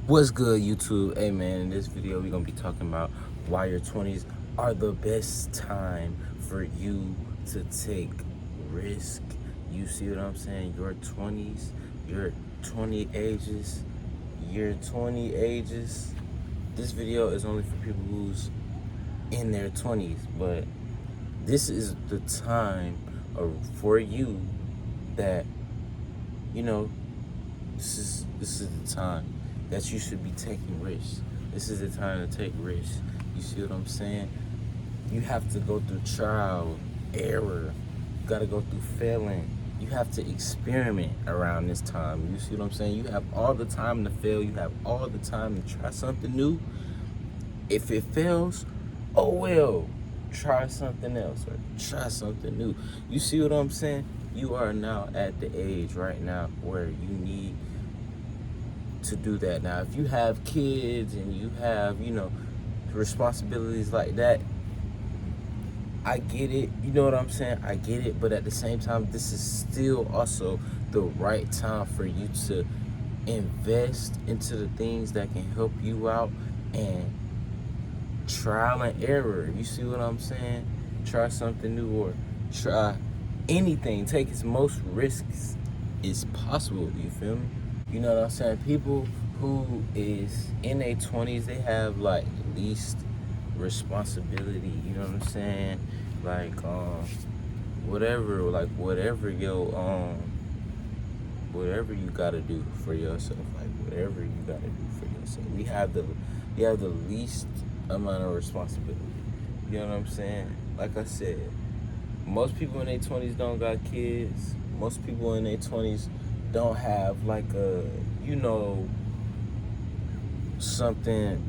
What's good, YouTube? Hey man, in this video we're gonna be talking about why your 20s are the best time for you to take risk. You see what I'm saying? Your 20s, your 20 ages, your 20 ages. This video is only for people who's in their 20s, but this is the time for you that, you know, this is the time that you should be taking risks. This is the time to take risks. You see what I'm saying? You have to go through trial, error. You gotta go through failing. You have to experiment around this time. You see what I'm saying? You have all the time to fail. You have all the time to try something new. If it fails, oh well, try something else or try something new. You see what I'm saying? You are now at the age right now where you need to do that. Now, if you have kids and you have, responsibilities like that, I get it. You know what I'm saying? I get it. But at the same time, this is still also the right time for you to invest into the things that can help you out and trial and error. You see what I'm saying? Try something new or try anything. Take as most risks as possible. You feel me? You know what I'm saying? People who is in their 20s, they have like the least responsibility. You know what I'm saying? Like whatever you gotta do for yourself. Like whatever you gotta do for yourself. We have the least amount of responsibility. You know what I'm saying? Like I said, most people in their 20s don't got kids. Most people in their 20s don't have like something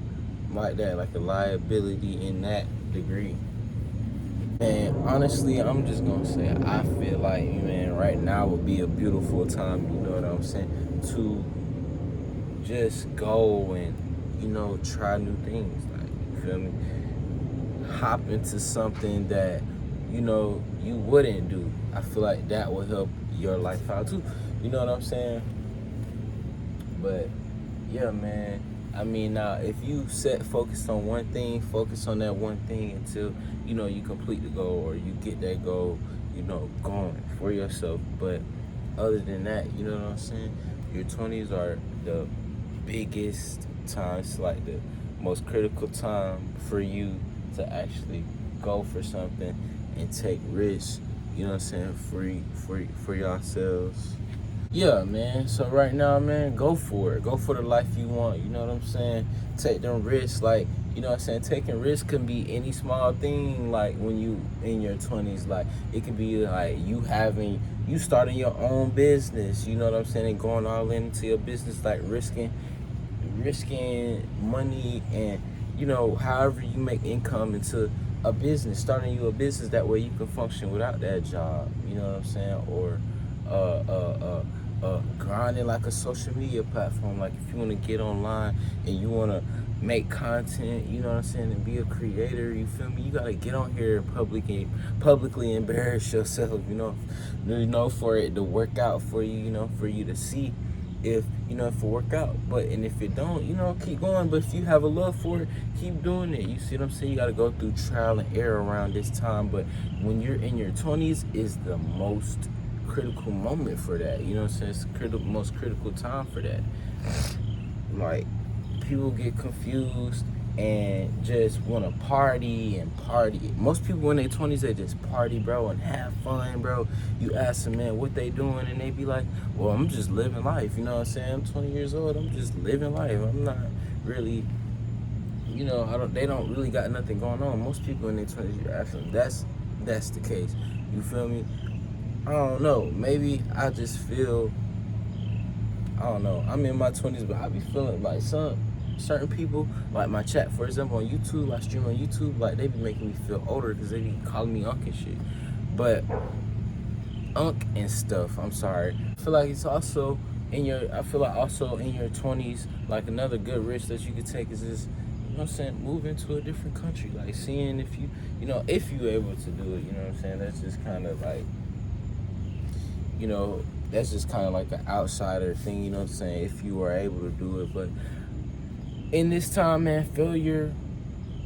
like that, like a liability in that degree. And honestly, I'm just gonna say, I feel like, man, right now would be a beautiful time, you know what I'm saying, to just go and, try new things. Like, you feel me? Hop into something that, you wouldn't do. I feel like that will help your life out too. You know what I'm saying? But yeah, man. I mean, now if you focus on one thing, focus on that one thing until you complete the goal or you get that goal, going for yourself. But other than that, you know what I'm saying? Your 20s are the biggest times, like the most critical time for you to actually go for something and take risks. You know what I'm saying? For yourselves. Yeah, man. So right now, man, go for it. Go for the life you want. You know what I'm saying? Take them risks. Like, you know what I'm saying? Taking risks can be any small thing. Like when you in your 20s, like it could be like you starting your own business. You know what I'm saying? And going all into your business, like risking money and however you make income into a business, starting you a business, that way you can function without that job, you know what I'm saying? Or grinding like a social media platform. Like if you want to get online and you want to make content, you know what I'm saying, and be a creator, you feel me? You gotta get on here and publicly embarrass yourself, for it to work out for you, for you to see if it work out. But and if it don't, keep going. But if you have a love for it, keep doing it. You see what I'm saying? You got to go through trial and error around this time. But when you're in your 20s is the most critical moment for that. You know what I'm saying? It's the most critical time for that. Like, people get confused and just want to party and party. Most people in their 20s, they just party, bro, and have fun, bro. You ask them, man, what they doing, and they be like, well, I'm just living life. You know what I'm saying? I'm 20 years old. I'm just living life. I'm not really, they don't really got nothing going on. Most people in their 20s, you ask them, that's the case. You feel me? I don't know. Maybe I just feel, I don't know. I'm in my 20s, but I be feeling like certain people, like my chat, for example, on YouTube, I stream on YouTube, like they be making me feel older because they be calling me Unc and shit. But Unc and stuff, I'm sorry. I feel like also in your 20s, like another good risk that you could take is this, you know what I'm saying, move into a different country, like seeing if if you able to do it, you know what I'm saying? That's just kind of like, that's just kind of like an outsider thing, you know what I'm saying, if you are able to do it. But in this time, man, failure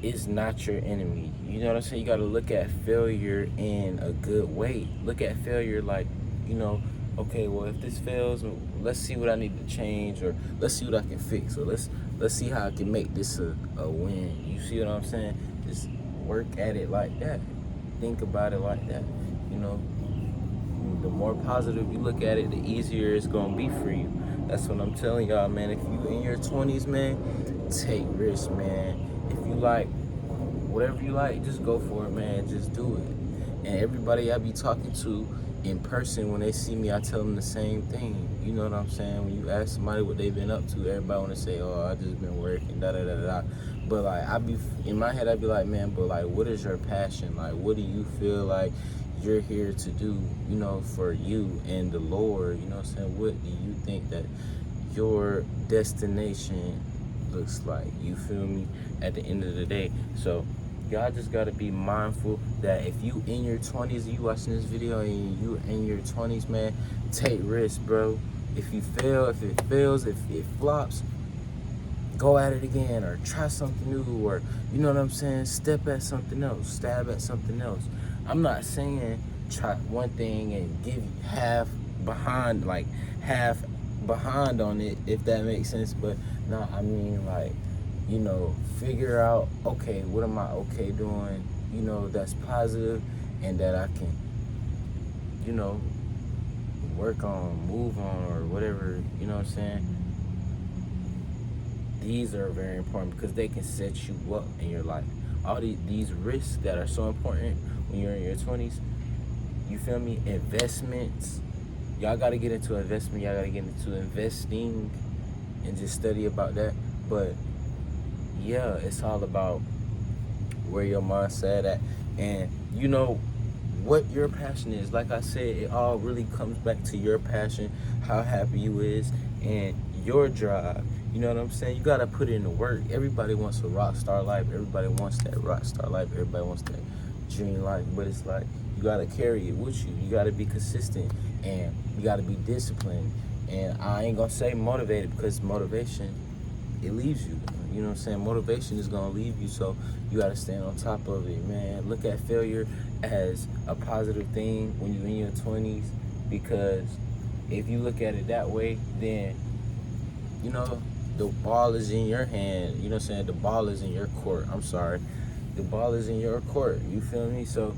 is not your enemy. You know what I'm saying? You got to look at failure in a good way. Look at failure like, you know, okay, well, if this fails, let's see what I need to change, or let's see what I can fix, or let's see how I can make this a win. You see what I'm saying? Just work at it like that. Think about it like that. You know, the more positive you look at it, the easier it's gonna be for you. That's what I'm telling y'all, man. If you in your 20s, man, take risks, man. If you like whatever you like, just go for it, man. Just do it. And everybody I be talking to in person, when they see me, I tell them the same thing. You know what I'm saying? When you ask somebody what they've been up to, everybody want to say, oh, I just been working, da da da da. But like, in my head, I be like, man, but like, what is your passion? Like, what do you feel like you're here to do, you know, for you and the Lord? You know what I'm saying? What do you think that your destination looks like? You feel me? At the end of the day. So y'all just gotta be mindful that if you in your 20s, you watching this video and you in your 20s, man, take risks, bro. If you fail, if it fails, if it flops, go at it again, or try something new, or, you know what I'm saying, step at something else, stab at something else. I'm not saying try one thing and give half behind on it, if that makes sense. But no, I mean, like, you know, figure out, okay, what am I okay doing, you know, that's positive and that I can, you know, work on, move on, or whatever, you know what I'm saying? These are very important because they can set you up in your life. All these risks that are so important when you're in your 20s, you feel me? Investments. Y'all got to get into investment. Y'all got to get into investing and just study about that. But yeah, it's all about where your mindset at, and you know what your passion is. Like I said, it all really comes back to your passion, how happy you is, and your drive. You know what I'm saying? You gotta put in the work. Everybody wants a rock star life. Everybody wants that rock star life. Everybody wants that dream life. But it's like, you gotta carry it with you. You gotta be consistent, and you gotta be disciplined. And I ain't gonna say motivated, because motivation, it leaves you. You know what I'm saying? Motivation is gonna leave you, so you gotta stand on top of it, man. Look at failure as a positive thing when you're in your 20s, because if you look at it that way, then, you know, the ball is in your hand. You know what I'm saying? The ball is in your court. I'm sorry. The ball is in your court. You feel me? So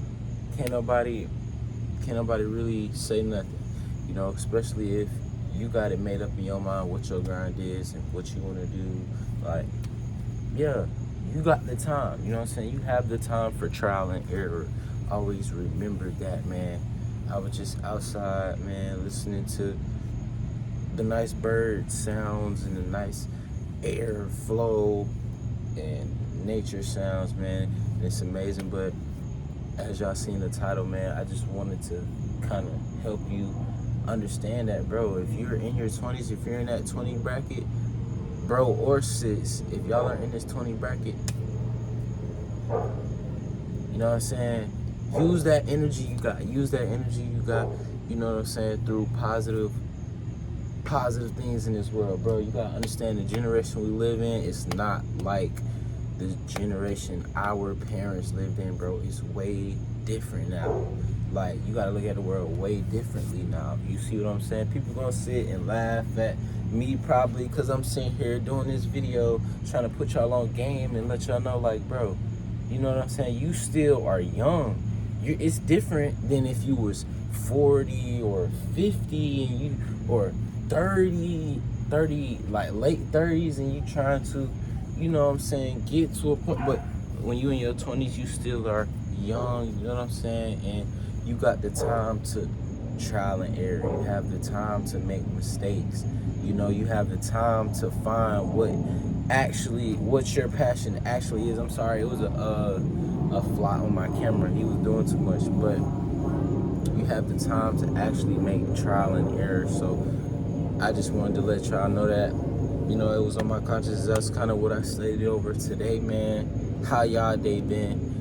can't nobody really say nothing. You know, especially if you got it made up in your mind what your grind is and what you want to do. Like, yeah, you got the time. You know what I'm saying? You have the time for trial and error. Always remember that, man. I was just outside, man, listening to the nice bird sounds and the nice air flow and nature sounds, man. And it's amazing. But as y'all seen the title, man, I just wanted to kind of help you understand that, bro. If you're in your 20s, if you're in that 20 bracket, bro, or sis, if y'all are in this 20 bracket, you know what I'm saying? Use that energy you got. Use that energy you got, you know what I'm saying, through positive things in this world, bro. You gotta understand the generation we live in is not like the generation our parents lived in, bro. It's way different now. Like, you gotta look at the world way differently now. You see what I'm saying? People gonna sit and laugh at me probably because I'm sitting here doing this video trying to put y'all on game and let y'all know, like, bro, you know what I'm saying? You still are young. It's different than if you was 40 or 50 and you, or 30, like late 30s, and you trying to, you know what I'm saying, get to a point. But when you in your 20s, you still are young, you know what I'm saying? And you got the time to trial and error. You have the time to make mistakes. You know, you have the time to find what your passion actually is. I'm sorry, it was a fly on my camera. He was doing too much. But you have the time to actually make trial and error. So I just wanted to let y'all know that, you know, it was on my conscience. That's kind of what I stated over today, man. How y'all day been?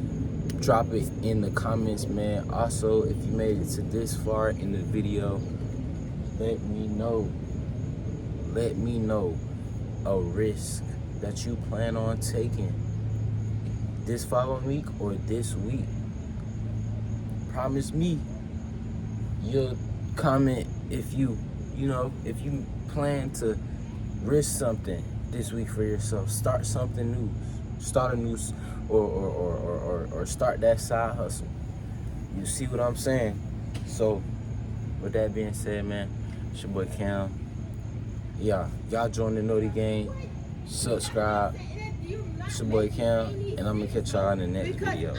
Drop it in the comments, man. Also, if you made it to this far in the video, let me know a risk that you plan on taking this following week or this week. Promise me you'll comment if you plan to risk something this week for yourself. Start something new. Start a new or start that side hustle. You see what I'm saying? So with that being said, man, it's your boy Cam. Yeah, y'all join the Naughty Gang. Subscribe. It's your boy Cam, and I'm gonna catch y'all in the next video.